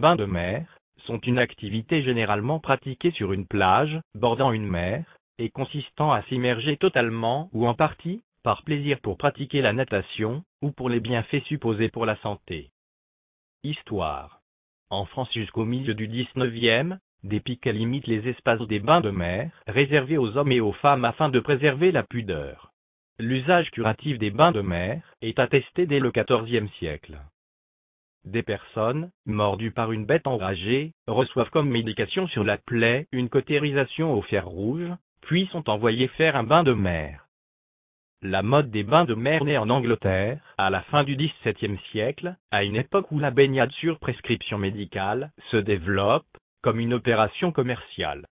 bains de mer sont une activité généralement pratiquée sur une plage, bordant une mer, et consistant à s'immerger totalement ou en partie, par plaisir pour pratiquer la natation, ou pour les bienfaits supposés pour la santé. Histoire. En France jusqu'au milieu du XIXe, des piquets limitent les espaces des bains de mer, réservés aux hommes et aux femmes afin de préserver la pudeur. L'usage curatif des bains de mer est attesté dès le XIVe siècle. Des personnes, mordues par une bête enragée, reçoivent comme médication sur la plaie une cautérisation au fer rouge, puis sont envoyées faire un bain de mer. La mode des bains de mer naît en Angleterre, à la fin du XVIIe siècle, à une époque où la baignade sur prescription médicale se développe comme une opération commerciale.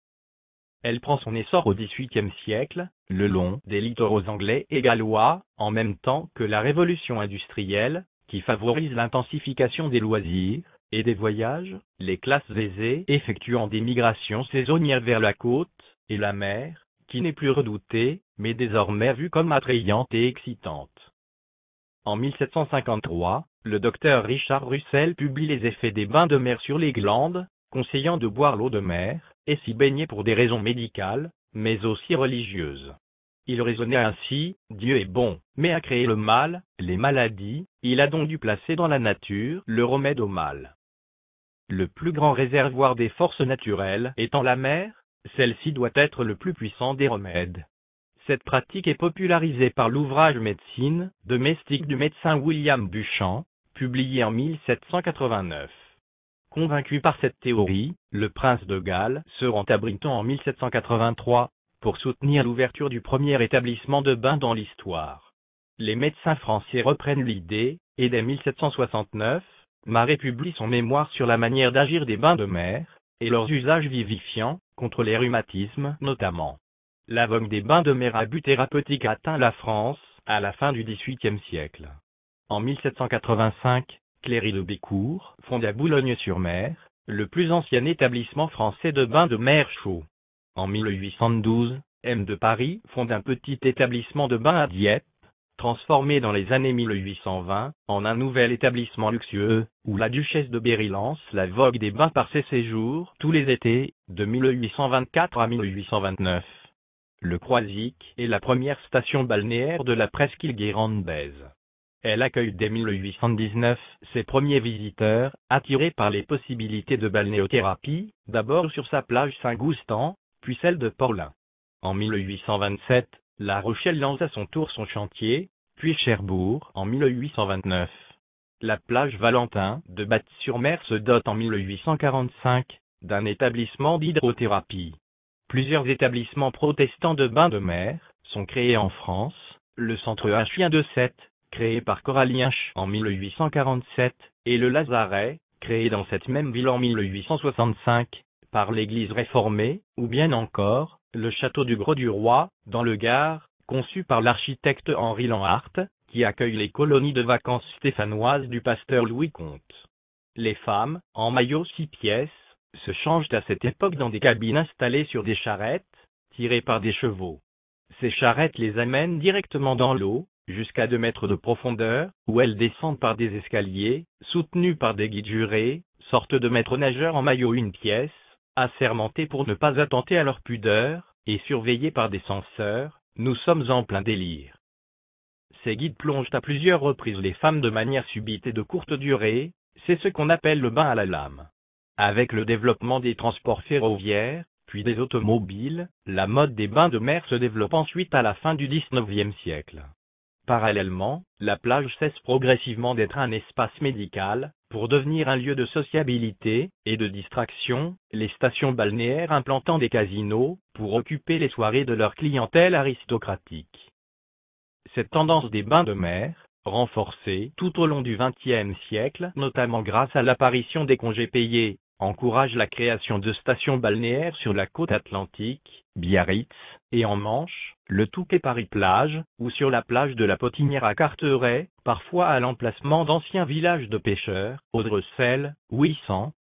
Elle prend son essor au XVIIIe siècle, le long des littoraux anglais et gallois, en même temps que la révolution industrielle, qui favorise l'intensification des loisirs et des voyages, les classes aisées effectuant des migrations saisonnières vers la côte et la mer, qui n'est plus redoutée, mais désormais vue comme attrayante et excitante. En 1753, le docteur Richard Russell publie les effets des bains de mer sur les glandes, conseillant de boire l'eau de mer, et s'y baigner pour des raisons médicales, mais aussi religieuses. Il raisonnait ainsi, Dieu est bon, mais a créé le mal, les maladies, il a donc dû placer dans la nature le remède au mal. Le plus grand réservoir des forces naturelles étant la mer, celle-ci doit être le plus puissant des remèdes. Cette pratique est popularisée par l'ouvrage Médecine domestique du médecin William Buchan, publié en 1789. Convaincu par cette théorie, le prince de Galles se rend à Brighton en 1783, pour soutenir l'ouverture du premier établissement de bains dans l'histoire. Les médecins français reprennent l'idée, et dès 1769, Maret publie son mémoire sur la manière d'agir des bains de mer, et leurs usages vivifiants, contre les rhumatismes notamment. La vogue des bains de mer à but thérapeutique atteint la France, à la fin du XVIIIe siècle. En 1785, Cléry de Bécourt fonde à Boulogne-sur-Mer, le plus ancien établissement français de bains de mer chauds. En 1812, M de Paris fonde un petit établissement de bains à Dieppe, transformé dans les années 1820 en un nouvel établissement luxueux, où la duchesse de Berry lance la vogue des bains par ses séjours tous les étés, de 1824 à 1829. Le Croisic est la première station balnéaire de la presqu'île guérandaise. Elle accueille dès 1819 ses premiers visiteurs, attirés par les possibilités de balnéothérapie, d'abord sur sa plage Saint-Goustan, puis celle de Porlin. En 1827, La Rochelle lance à son tour son chantier, puis Cherbourg en 1829. La plage Valentin de Batte-sur-Mer se dote en 1845 d'un établissement d'hydrothérapie. Plusieurs établissements protestants de bains de mer sont créés en France, le centre Hachien de Sète, créé par Corallien Ch en 1847, et le Lazaret, créé dans cette même ville en 1865, par l'Église réformée, ou bien encore, le château du Grau-du-Roi, dans le Gard, conçu par l'architecte Henri Lanhart, qui accueille les colonies de vacances stéphanoises du pasteur Louis Comte. Les femmes, en maillot 6 pièces, se changent à cette époque dans des cabines installées sur des charrettes, tirées par des chevaux. Ces charrettes les amènent directement dans l'eau, jusqu'à 2 mètres de profondeur, où elles descendent par des escaliers, soutenus par des guides jurés, sortes de maîtres nageurs en maillot 1 pièce, assermentés pour ne pas attenter à leur pudeur, et surveillés par des censeurs. Nous sommes en plein délire. Ces guides plongent à plusieurs reprises les femmes de manière subite et de courte durée, c'est ce qu'on appelle le bain à la lame. Avec le développement des transports ferroviaires, puis des automobiles, la mode des bains de mer se développe ensuite à la fin du XIXe siècle. Parallèlement, la plage cesse progressivement d'être un espace médical, pour devenir un lieu de sociabilité et de distraction, les stations balnéaires implantant des casinos, pour occuper les soirées de leur clientèle aristocratique. Cette tendance des bains de mer, renforcée tout au long du XXe siècle, notamment grâce à l'apparition des congés payés, encourage la création de stations balnéaires sur la côte atlantique, Biarritz, et en Manche, le Touquet Paris-Plage, ou sur la plage de la Potinière à Carteret, parfois à l'emplacement d'anciens villages de pêcheurs, Audrecel, Ouessant,